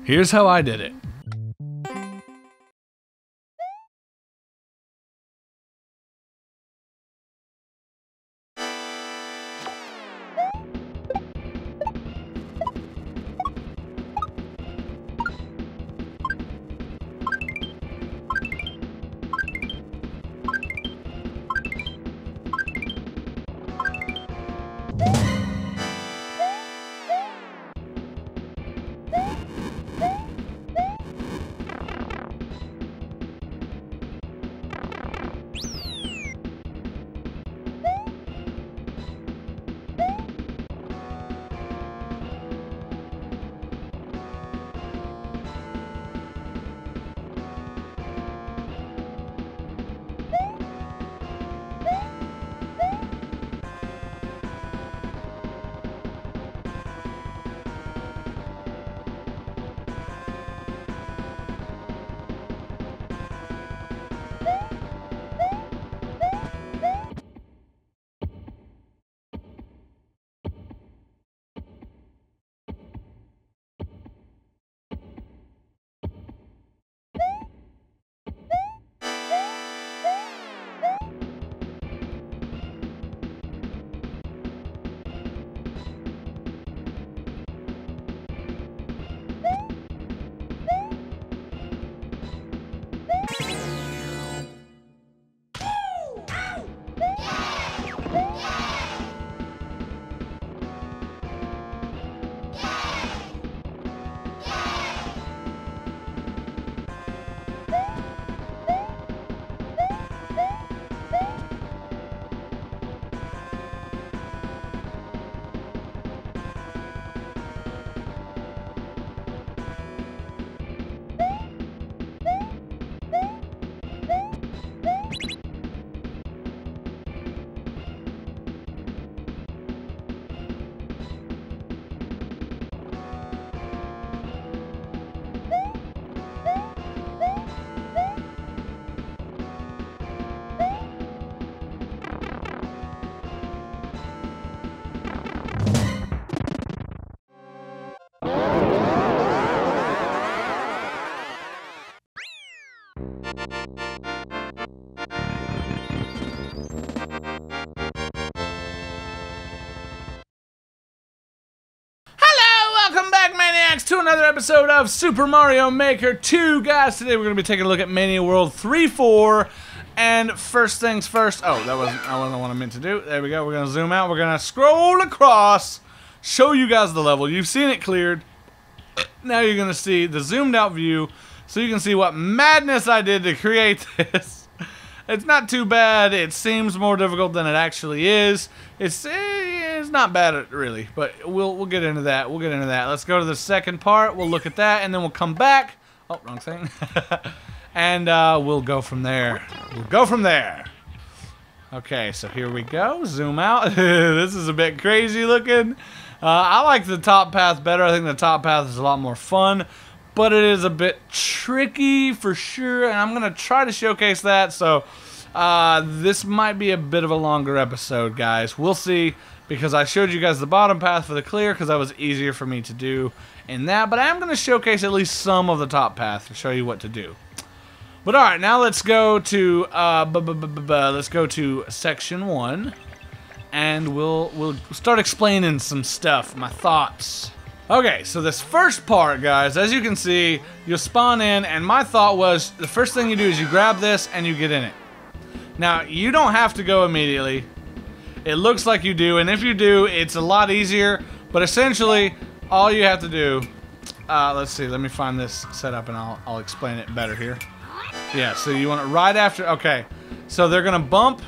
Here's how I did it. To another episode of Super Mario Maker 2, guys. Today we're going to be taking a look at Mania World 3-4, and first things first. Oh, that wasn't what I meant to do. There we go. We're going to zoom out. We're going to scroll across, show you guys the level. You've seen it cleared. Now you're going to see the zoomed out view, so you can see what madness I did to create this. It's not too bad. It seems more difficult than it actually is. It's not bad, really, but we'll get into that. We'll get into that. Let's go to the second part. We'll look at that, and then we'll come back. Oh, wrong thing. And we'll go from there. We'll go from there. Okay, so here we go. Zoom out. This is a bit crazy looking. I like the top path better. I think the top path is a lot more fun, but it is a bit tricky for sure, and I'm going to try to showcase that, so this might be a bit of a longer episode, guys. We'll see, because I showed you guys the bottom path for the clear, because that was easier for me to do in that, but I am going to showcase at least some of the top path to show you what to do. But alright, now let's go to section 1, and we'll start explaining some stuff, my thoughts. Okay, so this first part, guys, as you can see, you'll spawn in, and my thought was, the first thing you do is you grab this and you get in it. Now, you don't have to go immediately. It looks like you do, and if you do, it's a lot easier, but essentially, all you have to do, let's see, let me find this setup and I'll explain it better here. Yeah, so you want it right after, okay, so they're gonna bump,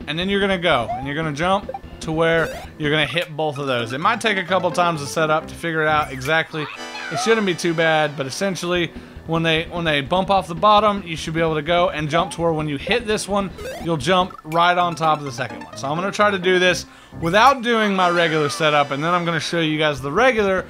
and then you're gonna go, and you're gonna jump to where you're gonna hit both of those. It might take a couple times to set up to figure it out exactly. It shouldn't be too bad, but essentially, when they bump off the bottom, you should be able to go and jump to where when you hit this one, you'll jump right on top of the second one. So I'm going to try to do this without doing my regular setup, and then I'm going to show you guys the regular,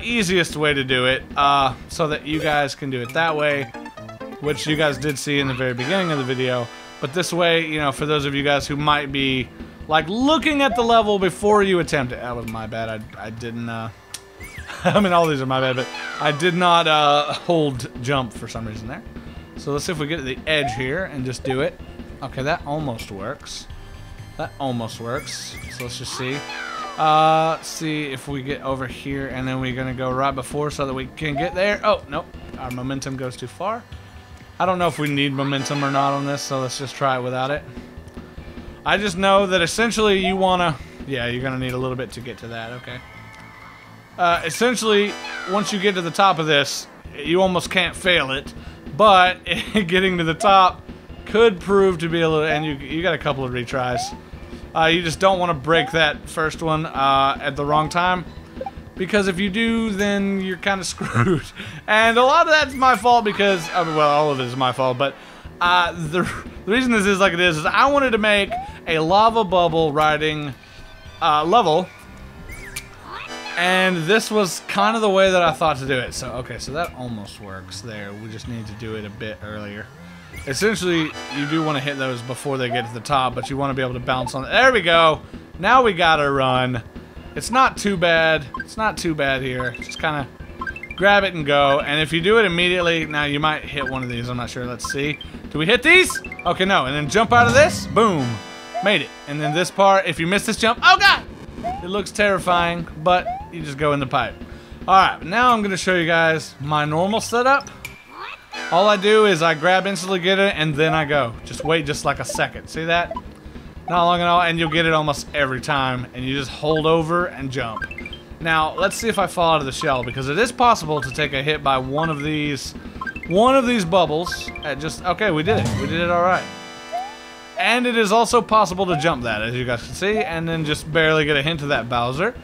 easiest way to do it, so that you guys can do it that way, which you guys did see in the very beginning of the video. But this way, you know, for those of you guys who might be, like, looking at the level before you attempt it. That was my bad. I didn't, I mean, all these are my bad, but I did not hold jump for some reason there. So let's see if we get to the edge here and just do it. Okay, that almost works. That almost works. So let's just see. Let's see if we get over here, and then we're going to go right before so that we can get there. Oh, nope. Our momentum goes too far. I don't know if we need momentum or not on this, so let's just try it without it. I just know that essentially you want to... Yeah, you're going to need a little bit to get to that. Okay. Essentially, once you get to the top of this, you almost can't fail it. But getting to the top could prove to be a little... And you got a couple of retries. You just don't want to break that first one at the wrong time. Because if you do, then you're kind of screwed. And a lot of that's my fault because... I mean, well, all of it is my fault. But the reason this is like it is I wanted to make a lava bubble riding level. And this was kind of the way that I thought to do it. So, okay, so that almost works there. We just need to do it a bit earlier. Essentially, you do want to hit those before they get to the top, but you want to be able to bounce on it. There we go. Now we got to run. It's not too bad. It's not too bad here. Just kind of grab it and go. And if you do it immediately, now you might hit one of these. I'm not sure. Let's see. Do we hit these? Okay, no. And then jump out of this. Boom. Made it. And then this part, if you miss this jump, oh, God. It looks terrifying, but you just go in the pipe. Alright, now I'm going to show you guys my normal setup. All I do is I grab, instantly get it, and then I go. Just wait just like a second. See that? Not long at all, and you'll get it almost every time. And you just hold over and jump. Now, let's see if I fall out of the shell, because it is possible to take a hit by one of these bubbles. Okay, we did it. We did it alright. And it is also possible to jump that, as you guys can see, and then just barely get a hint of that Bowser.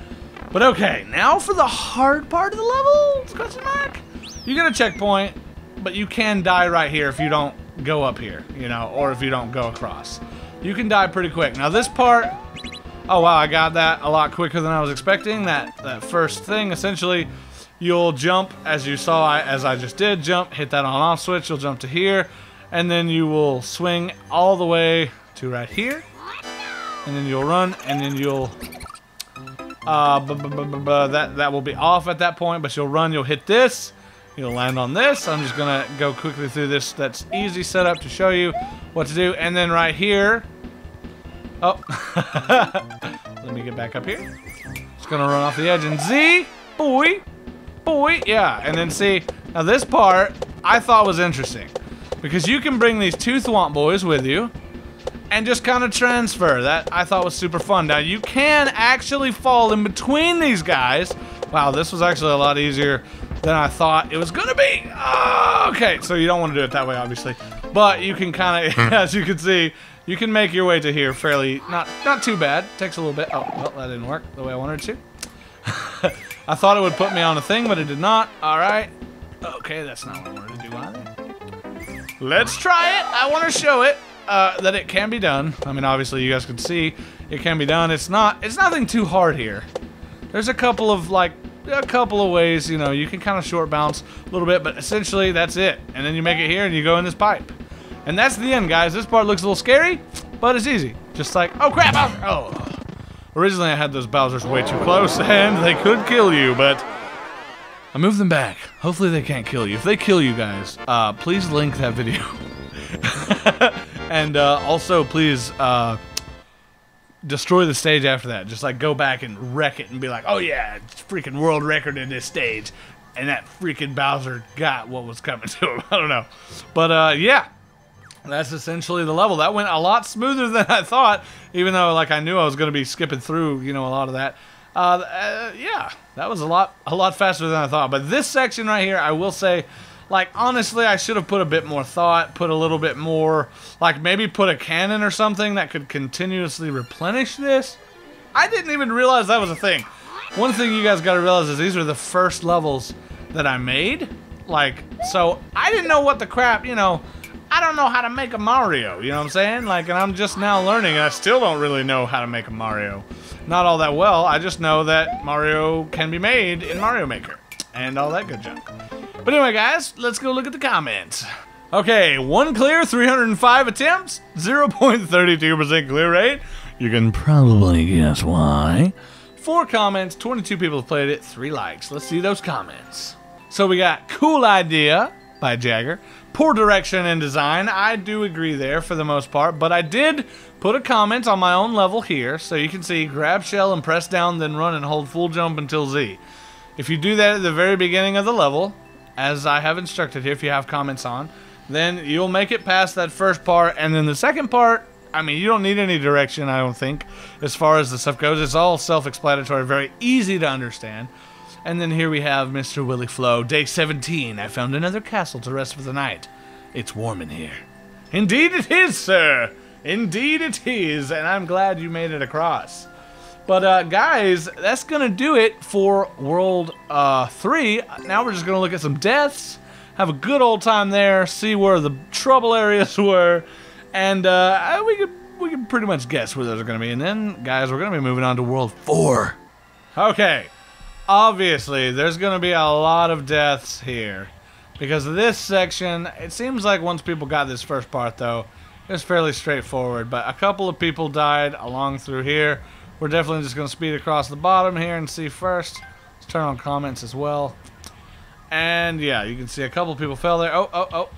But okay, now for the hard part of the level, question mark. You get a checkpoint, but you can die right here if you don't go up here, you know, or if you don't go across. You can die pretty quick. Now this part, oh wow, I got that a lot quicker than I was expecting. That first thing, essentially, you'll jump, as you saw, as I just did, jump, hit that on-off switch, you'll jump to here. And then you will swing all the way to right here. And then you'll run, and then you'll... that will be off at that point, but you'll run, you'll hit this. You'll land on this. I'm just going to go quickly through this. That's easy setup to show you what to do. And then right here... Oh. Let me get back up here. Just going to run off the edge and Z. Boy. Yeah. And then see, now this part I thought was interesting. Because you can bring these two Thwomp boys with you and just kind of transfer. That I thought was super fun. Now you can actually fall in between these guys. Wow, this was actually a lot easier than I thought it was gonna be. Oh, okay, so you don't want to do it that way, obviously. But you can kind of, as you can see, you can make your way to here fairly, not too bad. Takes a little bit. Oh, well, that didn't work the way I wanted it to. I thought it would put me on a thing, but it did not. All right. Okay, that's not what I wanted to do either. Let's try it. I want to show it that it can be done. I mean, obviously, you guys can see it can be done. It's nothing too hard here. There's a couple of ways, you know, you can kind of short bounce a little bit, but essentially that's it. And then you make it here and you go in this pipe. And that's the end, guys. This part looks a little scary, but it's easy. Just like, oh crap, Bowser. Oh. Originally I had those Bowsers way too close and they could kill you, but I moved them back. Hopefully they can't kill you. If they kill you guys, please link that video. And also, please destroy the stage after that. Just like go back and wreck it and be like, oh yeah, it's freaking world record in this stage. And that freaking Bowser got what was coming to him. I don't know. But yeah, that's essentially the level. That went a lot smoother than I thought, even though like I knew I was going to be skipping through, you know, a lot of that. Yeah, that was a lot faster than I thought. But this section right here, I will say, like, honestly, I should have put a bit more thought, put a little bit more, like, maybe put a cannon or something that could continuously replenish this. I didn't even realize that was a thing. One thing you guys got to realize is these are the first levels that I made. Like, so I didn't know what the crap, you know, I don't know how to make a Mario, you know what I'm saying? Like, and I'm just now learning, and I still don't really know how to make a Mario. Not all that well, I just know that Mario can be made in Mario Maker, and all that good junk. But anyway, guys, let's go look at the comments. Okay, 1 clear, 305 attempts, 0.32% clear rate. You can probably guess why. 4 comments, 22 people have played it, 3 likes. Let's see those comments. So we got Cool Idea by Jagger. Poor direction and design. I do agree there for the most part, but I did put a comment on my own level here, so you can see grab shell and press down, then run and hold full jump until Z. If you do that at the very beginning of the level, as I have instructed here, if you have comments on, then you'll make it past that first part, and then the second part, I mean, you don't need any direction, I don't think, as far as the stuff goes. It's all self-explanatory, very easy to understand. And then here we have Mr. Willie Flow, day 17. I found another castle to rest for the night. It's warm in here. Indeed it is, sir. Indeed it is, and I'm glad you made it across. But, guys, that's going to do it for World 3. Now we're just going to look at some deaths, have a good old time there, see where the trouble areas were, and we can pretty much guess where those are going to be. And then, guys, we're going to be moving on to World 4. Okay. Obviously, there's going to be a lot of deaths here. Because of this section, it seems like once people got this first part, though, it's fairly straightforward. But a couple of people died along through here. We're definitely just going to speed across the bottom here and see first. Let's turn on comments as well. And, yeah, you can see a couple of people fell there. Oh.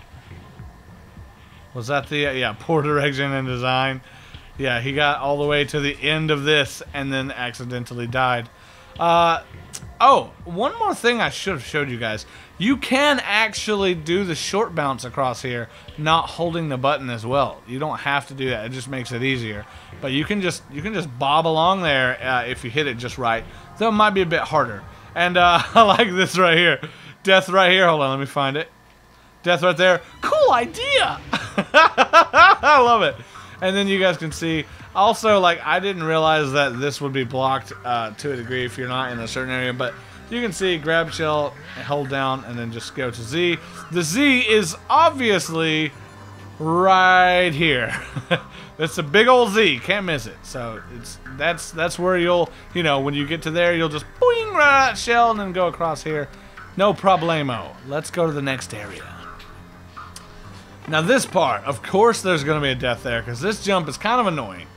Was that the, yeah, poor direction and design. Yeah, he got all the way to the end of this and then accidentally died. Oh, one more thing I should have showed you guys. You can actually do the short bounce across here, not holding the button as well. You don't have to do that. It just makes it easier. But you can just bob along there if you hit it just right. Though it might be a bit harder. And I like this right here. Death right here. Hold on, let me find it. Death right there. Cool idea. I love it. And then you guys can see. Also, like, I didn't realize that this would be blocked to a degree if you're not in a certain area, but you can see grab shell, hold down, and then just go to Z. The Z is obviously right here. It's a big old Z, can't miss it. So that's where you'll, you know, when you get to there, you'll just boing right out shell and then go across here. No problemo. Let's go to the next area. Now this part, of course there's going to be a death there, because this jump is kind of annoying.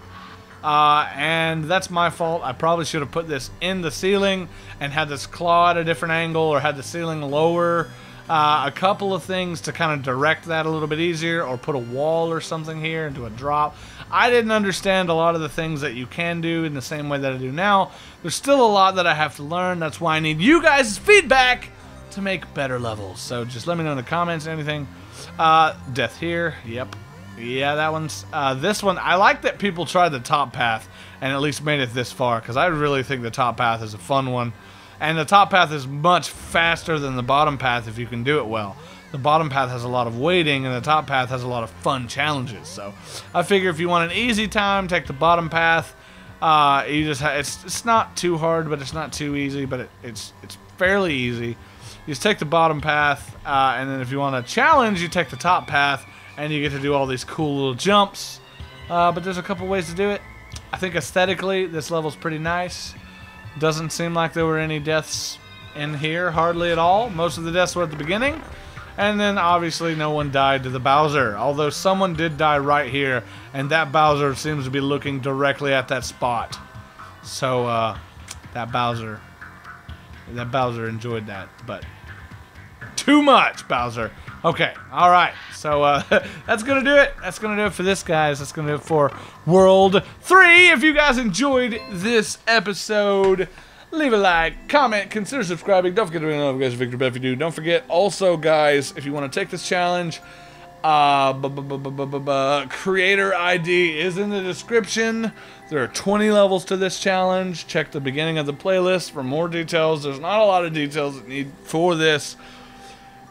And that's my fault. I probably should have put this in the ceiling and had this claw at a different angle, or had the ceiling lower. A couple of things to kind of direct that a little bit easier, or put a wall or something here and do a drop. I didn't understand a lot of the things that you can do in the same way that I do now. There's still a lot that I have to learn. That's why I need you guys' feedback to make better levels. So just let me know in the comments, anything. Death here. Yep. Yeah, that one's, this one, I like that people tried the top path and at least made it this far, because I really think the top path is a fun one. And the top path is much faster than the bottom path if you can do it well. The bottom path has a lot of waiting, and the top path has a lot of fun challenges. So I figure if you want an easy time, take the bottom path. You just it's not too hard, but it's not too easy, but it's fairly easy. You just take the bottom path, and then if you want a challenge, you take the top path, and you get to do all these cool little jumps. But there's a couple ways to do it. I think aesthetically, this level's pretty nice. Doesn't seem like there were any deaths in here, hardly at all. Most of the deaths were at the beginning. And then, obviously, no one died to the Bowser. Although someone did die right here, and that Bowser seems to be looking directly at that spot. So, that Bowser enjoyed that, but too much, Bowser. Okay, alright, so that's gonna do it. That's gonna do it for this, guys. That's gonna do it for World 3. If you guys enjoyed this episode, leave a like, comment, consider subscribing. Don't forget to ring the notification, Victor, but if you do, don't forget also, guys, if you want to take this challenge, creator ID is in the description. There are 20 levels to this challenge. Check the beginning of the playlist for more details. There's not a lot of details that need for this.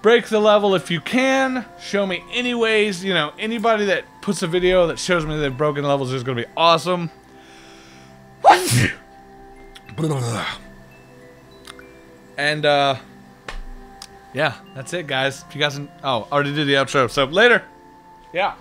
Break the level if you can. Show me any ways. You know, anybody that puts a video that shows me they've broken levels is going to be awesome. And, yeah, that's it, guys. If you guys... Oh, already did the outro, so later. Yeah.